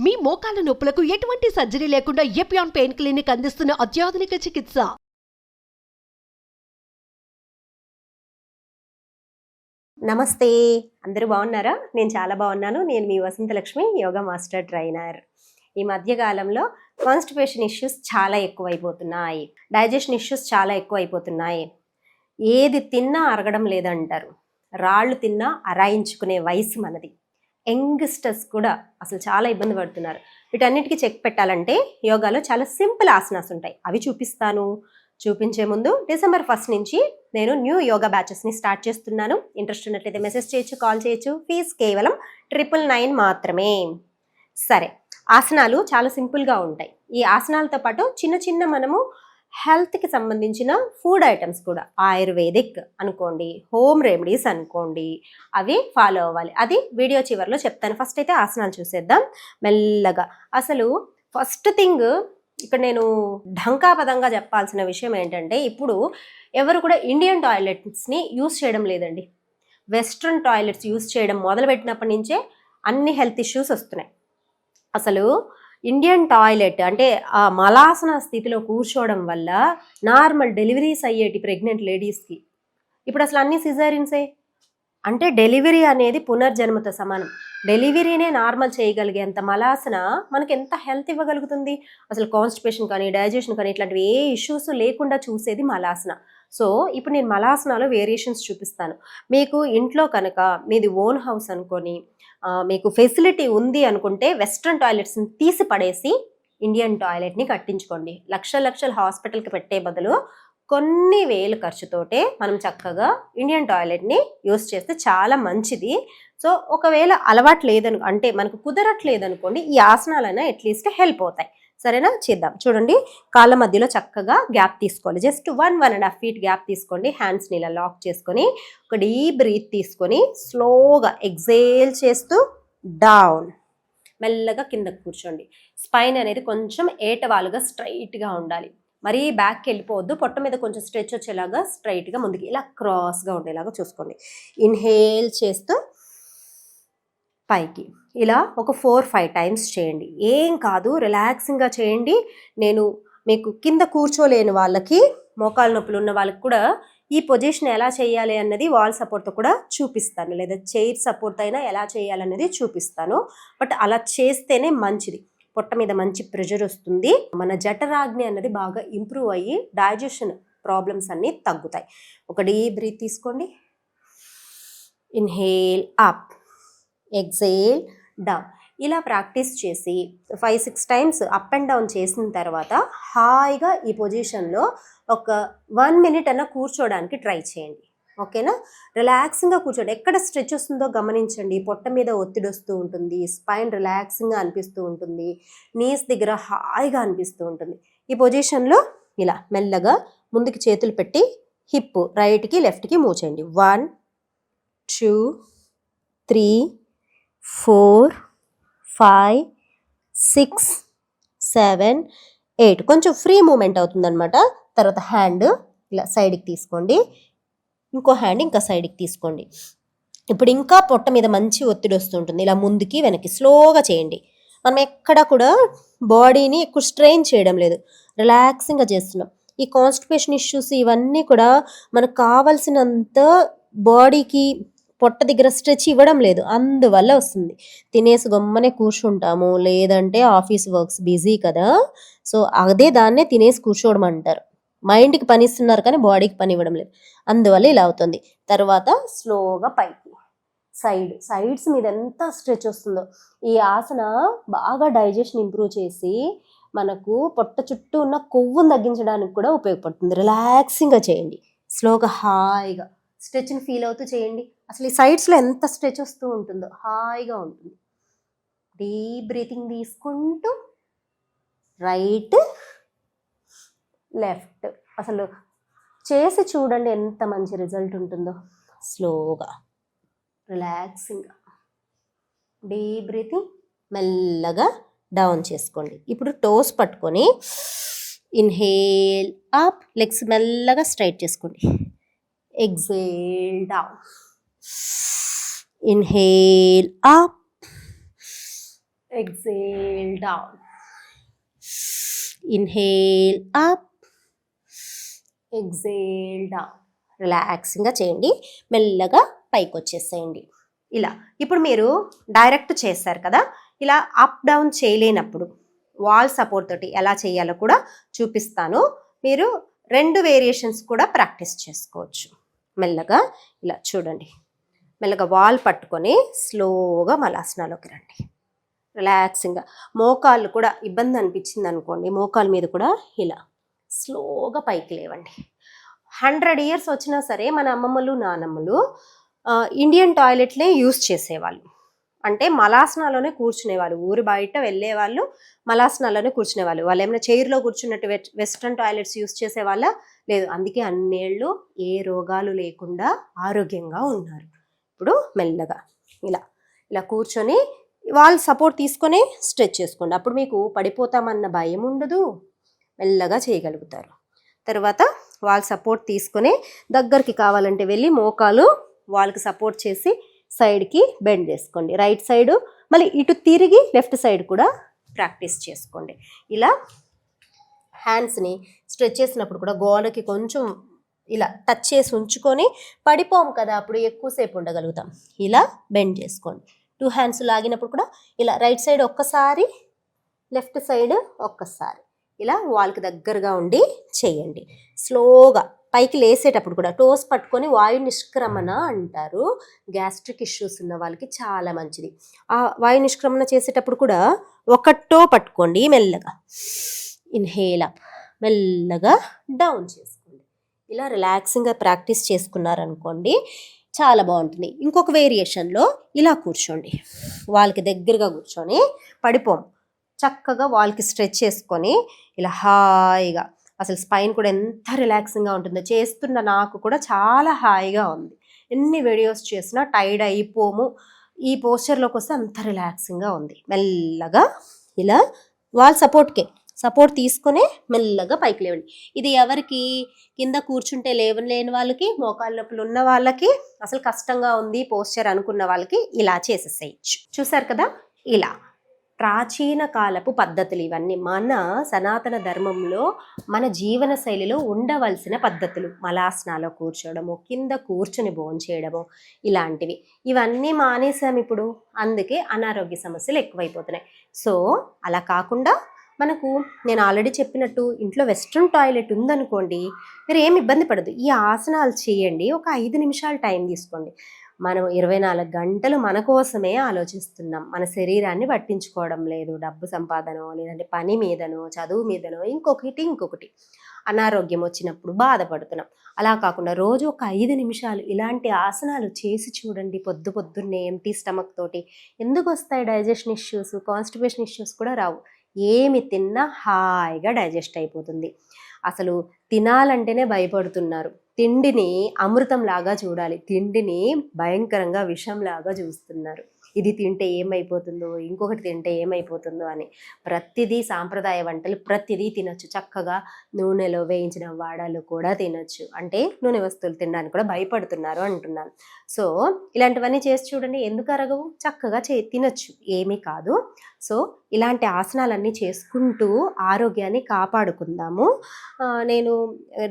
మీ మోకాల నొప్పులకు ఎటువంటి సర్జరీ లేకుండా ఎపియాన్ పెయిన్ క్లినిక్ అందిస్తున్న అత్యాధునిక చికిత్స. నమస్తే, అందరూ బాగున్నారా? నేను చాలా బాగున్నాను. నేను మీ వసంతలక్ష్మి, యోగా మాస్టర్ ట్రైనర్. ఈ మధ్యకాలంలో కాన్స్టిపేషన్ ఇష్యూస్ చాలా ఎక్కువైపోతున్నాయి, డైజెషన్ ఇష్యూస్ చాలా ఎక్కువైపోతున్నాయి. ఏది తిన్నా అరగడం లేదంటారు. రాళ్ళు తిన్నా అరాయించుకునే వయసు మనది. యంగ్స్టర్స్ కూడా అసలు చాలా ఇబ్బంది పడుతున్నారు. వీటన్నిటికీ చెక్ పెట్టాలంటే యోగాలో చాలా సింపుల్ ఆసనాస్ ఉంటాయి, అవి చూపిస్తాను. చూపించే ముందు December 1 నుంచి నేను న్యూ యోగా బ్యాచెస్ని స్టార్ట్ చేస్తున్నాను. ఇంట్రెస్ట్ ఉన్నట్లయితే మెసేజ్ చేయొచ్చు, కాల్ చేయొచ్చు. ఫీజు కేవలం 999 మాత్రమే. సరే, ఆసనాలు చాలా సింపుల్గా ఉంటాయి. ఈ ఆసనాలతో పాటు చిన్న చిన్న మనము హెల్త్కి సంబంధించిన ఫుడ్ ఐటమ్స్ కూడా, ఆయుర్వేదిక్ అనుకోండి, హోమ్ రెమెడీస్ అనుకోండి, అవి ఫాలో అవ్వాలి. అది వీడియో చివరిలో చెప్తాను. ఫస్ట్ అయితే ఆసనాలు చూసేద్దాం మెల్లగా. అసలు ఫస్ట్ థింగ్ ఇక్కడ నేను ఢంకాపదంగా చెప్పాల్సిన విషయం ఏంటంటే, ఇప్పుడు ఎవరు కూడా ఇండియన్ టాయిలెట్స్ని యూస్ చేయడం లేదండి. వెస్ట్రన్ టాయిలెట్స్ యూస్ చేయడం మొదలుపెట్టినప్పటి నుంచే అన్ని హెల్త్ ఇష్యూస్ వస్తున్నాయి. అసలు ఇండియన్ టాయిలెట్ అంటే ఆ మలాసన స్థితిలో కూర్చోవడం వల్ల నార్మల్ డెలివరీస్ అయ్యేటి ప్రెగ్నెంట్ లేడీస్కి ఇప్పుడు అసలు అన్ని సిజేరియన్సే. అంటే డెలివరీ అనేది పునర్జన్మతో సమానం. డెలివరీనే నార్మల్ చేయగలిగేంత మలాసన మనకి ఎంత హెల్త్ ఇవ్వగలుగుతుంది? అసలు కాన్స్టిపేషన్ కానీ, డైజెషన్ కానీ ఇట్లాంటివి ఏ ఇష్యూస్ లేకుండా చూసేది మలాసన. సో ఇప్పుడు నేను మలాసనాలో వేరియేషన్స్ చూపిస్తాను. మీకు ఇంట్లో కనుక మీది ఓన్ హౌస్ అనుకొని మీకు ఫెసిలిటీ ఉంది అనుకుంటే వెస్ట్రన్ టాయిలెట్స్ని తీసి పడేసి ఇండియన్ టాయిలెట్ని కట్టించుకోండి. లక్షల హాస్పిటల్కి పెట్టే బదులు కొన్ని వేలు ఖర్చుతోటే మనం చక్కగా ఇండియన్ టాయిలెట్ని యూస్ చేస్తే చాలా మంచిది. సో ఒకవేళ అలవాటు లేదను అంటే మనకు కుదరట్లేదనుకోండి, ఈ ఆసనాలైనా అట్లీస్ట్ హెల్ప్ అవుతాయి. సరేనా? చేద్దాం. చూడండి, కాళ్ళ మధ్యలో చక్కగా గ్యాప్ తీసుకోవాలి. జస్ట్ 1.5 feet గ్యాప్ తీసుకోండి. హ్యాండ్స్ని ఇలా లాక్ చేసుకొని ఒక డీప్ బ్రీత్ తీసుకొని స్లోగా ఎక్సేల్ చేస్తూ డౌన్, మెల్లగా కిందకు కూర్చోండి. స్పైన్ అనేది కొంచెం ఏటవాలుగా స్ట్రైట్గా ఉండాలి. మరీ బ్యాక్కి వెళ్ళిపోవద్దు. పొట్ట మీద కొంచెం స్ట్రెచ్ వచ్చేలాగా స్ట్రైట్గా ముందుకి ఇలా క్రాస్గా ఉండేలాగా చూసుకోండి. ఇన్హేల్ చేస్తూ పైకి ఇలా ఒక 4-5 times చేయండి. ఏం కాదు, రిలాక్సింగ్గా చేయండి. నేను మీకు కింద కూర్చోలేని వాళ్ళకి, మోకాలు నొప్పులు ఉన్న వాళ్ళకి కూడా ఈ పొజిషన్ ఎలా చేయాలి అన్నది వాల్ సపోర్ట్తో కూడా చూపిస్తాను, లేదా చైర్ సపోర్ట్ అయినా ఎలా చేయాలన్నది చూపిస్తాను. బట్ అలా చేస్తేనే మంచిది. పొట్ట మీద మంచి ప్రెషర్ వస్తుంది. మన జఠరాగ్ని అన్నది బాగా ఇంప్రూవ్ అయ్యి డైజెషన్ ప్రాబ్లమ్స్ అన్నీ తగ్గుతాయి. ఒక డీప్ బ్రీత్ తీసుకోండి. Inhale up, exhale down. ఇలా ప్రాక్టీస్ చేసి 5-6 times అప్ అండ్ డౌన్ చేసిన తర్వాత హాయిగా ఈ పొజిషన్లో ఒక 1 minute అన్న కూర్చోడానికి ట్రై చేయండి. ఓకేనా? రిలాక్సింగ్గా కూర్చోండి. ఎక్కడ స్ట్రెచ్ వస్తుందో గమనించండి. పొట్ట మీద ఒత్తిడి వస్తూ ఉంటుంది, స్పైన్ రిలాక్సింగ్గా అనిపిస్తూ ఉంటుంది, నీస్ దగ్గర హాయిగా అనిపిస్తూ ఉంటుంది. ఈ పొజిషన్లో ఇలా మెల్లగా ముందుకు చేతులు పెట్టి హిప్ రైట్కి లెఫ్ట్కి మూవ్ చేయండి. 1 2 3 4 5 6 7 8. కొంచెం ఫ్రీ మూమెంట్ అవుతుందన్నమాట. తర్వాత హ్యాండ్ ఇలా సైడ్కి తీసుకోండి, ఇంకో హ్యాండ్ ఇంకా సైడ్కి తీసుకోండి. ఇప్పుడు ఇంకా పొట్ట మీద మంచి ఒత్తిడి వస్తుంటుంది. ఇలా ముందుకి వెనక్కి స్లోగా చేయండి. మనం ఎక్కడ కూడా బాడీని ఎక్కువ స్ట్రెయిన్ చేయడం లేదు, రిలాక్సింగ్గా చేస్తున్నాం. ఈ కాన్స్టిపేషన్ ఇష్యూస్ ఇవన్నీ కూడా మనకు కావాల్సినంత బాడీకి పొట్ట దగ్గర స్ట్రెచ్ ఇవ్వడం లేదు, అందువల్ల వస్తుంది. తినేసి గమ్మనే కూర్చుంటాము, లేదంటే ఆఫీస్ వర్క్స్ బిజీ కదా, సో అదే దాన్నే తినేసి కూర్చోవడం అంటారు. మైండ్కి పని ఇస్తున్నారు కానీ బాడీకి పని ఇవ్వడం లేదు, అందువల్ల ఇలా అవుతుంది. తర్వాత స్లోగా పైకి, సైడ్స్ మీద ఎంత స్ట్రెచ్ వస్తుందో. ఈ ఆసన బాగా డైజెషన్ ఇంప్రూవ్ చేసి మనకు పొట్ట చుట్టూ ఉన్న కొవ్వును తగ్గించడానికి కూడా ఉపయోగపడుతుంది. రిలాక్సింగ్గా చేయండి, స్లోగా హాయిగా స్ట్రెచ్ని ఫీల్ అవుతూ చేయండి. అసలు ఈ సైడ్స్లో ఎంత స్ట్రెచ్ వస్తూ ఉంటుందో హాయిగా ఉంటుంది. డీప్ బ్రీతింగ్ తీసుకుంటూ రైట్ లెఫ్ట్, అసలు చేసి చూడండి ఎంత మంచి రిజల్ట్ ఉంటుందో. స్లోగా రిలాక్సింగ్గా డీప్ బ్రీతింగ్, మెల్లగా డౌన్ చేసుకోండి. ఇప్పుడు టోస్ పట్టుకొని ఇన్హేల్ అప్, లెగ్స్ మెల్లగా స్ట్రైట్ చేసుకోండి. Exhale down, inhale up, exhale down, inhale up, exhale down. రిలాక్సింగ్గా చేయండి. మెల్లగా పైకి వచ్చేసేయండి. ఇలా ఇప్పుడు మీరు డైరెక్ట్ చేస్తారు కదా, ఇలా అప్ డౌన్ చేయలేనప్పుడు వాల్ సపోర్ట్ తోటి ఎలా చేయాలో కూడా చూపిస్తాను. మీరు 2 వేరియేషన్స్ కూడా ప్రాక్టీస్ చేసుకోవచ్చు. మెల్లగా ఇలా చూడండి, మెల్లగా వాల్ పట్టుకొని స్లోగా మలాసనాలోకి రండి. రిలాక్సింగ్గా మోకాళ్ళు కూడా ఇబ్బంది అనిపించింది అనుకోండి, మోకాళ్ళ మీద కూడా ఇలా స్లోగా పైకి లేవండి. 100 years వచ్చినా సరే మన అమ్మమ్మలు నానమ్మలు ఇండియన్ టాయిలెట్లే యూస్ చేసేవాళ్ళు. అంటే మలాసనాలోనే కూర్చునేవాళ్ళు. ఊరు బయట వెళ్ళేవాళ్ళు మలాసనాలోనే కూర్చునేవాళ్ళు. వాళ్ళు ఏమైనా చైర్లో కూర్చున్నట్టు వెస్ట్రన్ టాయిలెట్స్ యూస్ చేసేవాళ్ళ లేదు. అందుకే అన్నేళ్ళు ఏ రోగాలు లేకుండా ఆరోగ్యంగా ఉన్నారు. ఇప్పుడు మెల్లగా ఇలా ఇలా కూర్చొని వాళ్ళు సపోర్ట్ తీసుకొని స్ట్రెచ్ చేసుకోండి. అప్పుడు మీకు పడిపోతామన్న భయం ఉండదు, మెల్లగా చేయగలుగుతారు. తర్వాత వాళ్ళ సపోర్ట్ తీసుకొని దగ్గరికి కావాలంటే వెళ్ళి మోకాలు వాళ్ళకి సపోర్ట్ చేసి సైడ్కి బెండ్ చేసుకోండి. రైట్ సైడు మళ్ళీ ఇటు తిరిగి లెఫ్ట్ సైడ్ కూడా ప్రాక్టీస్ చేసుకోండి. ఇలా హ్యాండ్స్ని స్ట్రెచ్ చేసినప్పుడు కూడా గోడకి కొంచెం ఇలా టచ్ చేసి ఉంచుకొని పడిపోము కదా, అప్పుడు ఎక్కువసేపు ఉండగలుగుతాం. ఇలా బెండ్ చేసుకోండి. 2 హ్యాండ్స్ లాగినప్పుడు కూడా ఇలా రైట్ సైడ్ ఒక్కసారి, లెఫ్ట్ సైడ్ ఒక్కసారి, ఇలా వాల్కి దగ్గరగా ఉండి చేయండి. స్లోగా పైకి లేసేటప్పుడు కూడా టోస్ పట్టుకొని వాయు నిష్క్రమణ అంటారు. గ్యాస్ట్రిక్ ఇష్యూస్ ఉన్న వాళ్ళకి చాలా మంచిది. ఆ వాయు నిష్క్రమణ చేసేటప్పుడు కూడా ఒక టో పట్టుకోండి, మెల్లగా ఇన్హేల్ అప్, మెల్లగా డౌన్ చేసుకోండి. ఇలా రిలాక్సింగ్గా ప్రాక్టీస్ చేసుకున్నారనుకోండి, చాలా బాగుంటుంది. ఇంకొక వేరియేషన్లో ఇలా కూర్చోండి, వాళ్ళకి దగ్గరగా కూర్చొని పడిపోము, చక్కగా వాళ్ళకి స్ట్రెచ్ చేసుకొని ఇలా హాయిగా, అసలు స్పైన్ కూడా ఎంత రిలాక్సింగ్గా ఉంటుందో. చేస్తున్న నాకు కూడా చాలా హాయిగా ఉంది. ఎన్ని వీడియోస్ చేసినా టైర్డ్ అయిపోము. ఈ పోస్చర్లోకి వస్తే అంత రిలాక్సింగ్గా ఉంది. మెల్లగా ఇలా వాళ్ళ సపోర్ట్ తీసుకొని మెల్లగా పైకి లేవండి. ఇది ఎవరికి కింద కూర్చుంటే లేని వాళ్ళకి, మోకాళ్ళ నొప్పులు ఉన్న వాళ్ళకి, అసలు కష్టంగా ఉంది పోస్చర్ అనుకున్న వాళ్ళకి ఇలా చేసేసేయచ్చు. చూసారు కదా, ఇలా ప్రాచీన కాలపు పద్ధతులు ఇవన్నీ. మన సనాతన ధర్మంలో మన జీవన శైలిలో ఉండవలసిన పద్ధతులు. మలాసనాలో కూర్చోవడము, కింద కూర్చుని భోంచేయడము, ఇలాంటివి. ఇవన్నీ మానేసాం ఇప్పుడు, అందుకే అనారోగ్య సమస్యలు ఎక్కువైపోతున్నాయి. సో అలా కాకుండా మనకు నేను ఆల్రెడీ చెప్పినట్టు ఇంట్లో వెస్ట్రన్ టాయిలెట్ ఉందనుకోండి, మీరు ఏమి ఇబ్బంది పడదు. ఈ ఆసనాలు చేయండి, ఒక 5 నిమిషాలు టైం తీసుకోండి. మనం 24 గంటలు మన కోసమే ఆలోచిస్తున్నాం, మన శరీరాన్ని పట్టించుకోవడం లేదు. డబ్బు సంపాదనో, లేదంటే పని మీదనో, చదువు మీదనో, ఇంకొకటి అనారోగ్యం వచ్చినప్పుడు బాధపడుతున్నాం. అలా కాకుండా రోజు ఒక 5 నిమిషాలు ఇలాంటి ఆసనాలు చేసి చూడండి. పొద్దున్నే ఎంటీ స్టమక్ తోటి. ఎందుకు వస్తాయి డైజెషన్ ఇష్యూస్, కాన్స్టిపేషన్ ఇష్యూస్ కూడా రావు. ఏమి తిన్నా హాయిగా డైజెస్ట్ అయిపోతుంది. అసలు తినాలంటేనే భయపడుతున్నారు. తిండిని అమృతంలాగా చూడాలి, తిండిని భయంకరంగా విషంలాగా చూస్తున్నారు. ఇది తింటే ఏమైపోతుందో, ఇంకొకటి తింటే ఏమైపోతుందో అని. ప్రతిదీ సాంప్రదాయ వంటలు ప్రతిదీ తినొచ్చు. చక్కగా నూనెలో వేయించిన వాడాలు కూడా తినొచ్చు. అంటే నూనె వస్తువులు తినడానికి కూడా భయపడుతున్నారు అంటున్నాను. సో ఇలాంటివన్నీ చేసి చూడండి, ఎందుకు అరగవు, చక్కగా తినొచ్చు, ఏమీ కాదు. సో ఇలాంటి ఆసనాలన్నీ చేసుకుంటూ ఆరోగ్యాన్ని కాపాడుకుందాము. నేను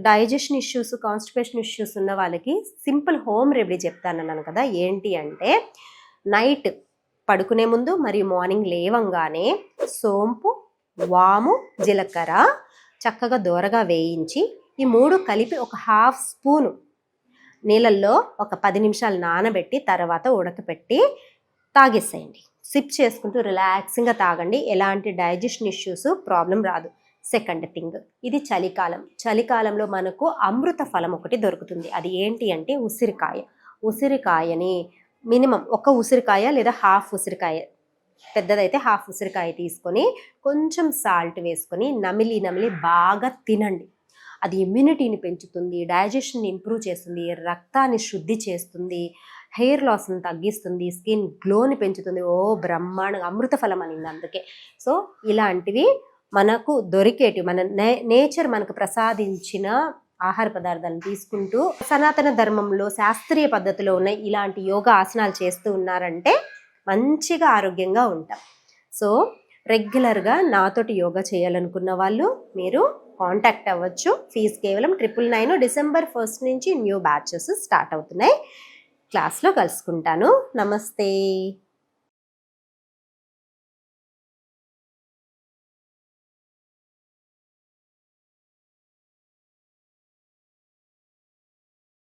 డైజెషన్ ఇష్యూస్, కాన్స్టిపేషన్ ఇష్యూస్ ఉన్న వాళ్ళకి సింపుల్ హోమ్ రెమెడీ చెప్తానన్నాను కదా. ఏంటి అంటే, నైట్ పడుకునే ముందు మరియు మార్నింగ్ లేవంగానే సోంపు, వాము, జీలకర్ర చక్కగా దోరగా వేయించి ఈ 3 కలిపి ఒక 1/2 స్పూను నీళ్ళల్లో ఒక 10 నిమిషాలు నానబెట్టి తర్వాత ఉడకపెట్టి తాగేసేయండి. సిప్ చేసుకుంటూ రిలాక్సింగ్గా తాగండి. ఎలాంటి డైజెషన్ ఇష్యూస్ ప్రాబ్లం రాదు. సెకండ్ థింగ్, ఇది చలికాలంలో మనకు అమృత ఫలం ఒకటి దొరుకుతుంది. అది ఏంటి అంటే ఉసిరికాయని మినిమం ఒక ఉసిరికాయ లేదా 1/2 ఉసిరికాయ, పెద్దదైతే 1/2 ఉసిరికాయ తీసుకొని కొంచెం సాల్ట్ వేసుకొని నమిలి బాగా తినండి. అది ఇమ్యూనిటీని పెంచుతుంది, డైజెషన్ని ఇంప్రూవ్ చేస్తుంది, రక్తాన్ని శుద్ధి చేస్తుంది, హెయిర్ లాస్ని తగ్గిస్తుంది, స్కిన్ గ్లోని పెంచుతుంది. ఓ బ్రహ్మాండంగా అమృత ఫలం అనింది అందుకే. సో ఇలాంటివి మనకు దొరికేటి, మన నేచర్ మనకు ప్రసాదించిన ఆహార పదార్థాలను తీసుకుంటూ సనాతన ధర్మంలో శాస్త్రీయ పద్ధతిలో ఉన్న ఇలాంటి యోగా ఆసనాలు చేస్తూ ఉన్నారంటే మంచిగా ఆరోగ్యంగా ఉంటాం. సో రెగ్యులర్గా నాతోటి యోగా చేయాలనుకున్న వాళ్ళు మీరు కాంటాక్ట్ అవ్వచ్చు. ఫీజు కేవలం 999. డిసెంబర్ 1 నుంచి న్యూ బ్యాచెస్ స్టార్ట్ అవుతున్నాయి. క్లాస్లో కలుసుకుంటాను. నమస్తే.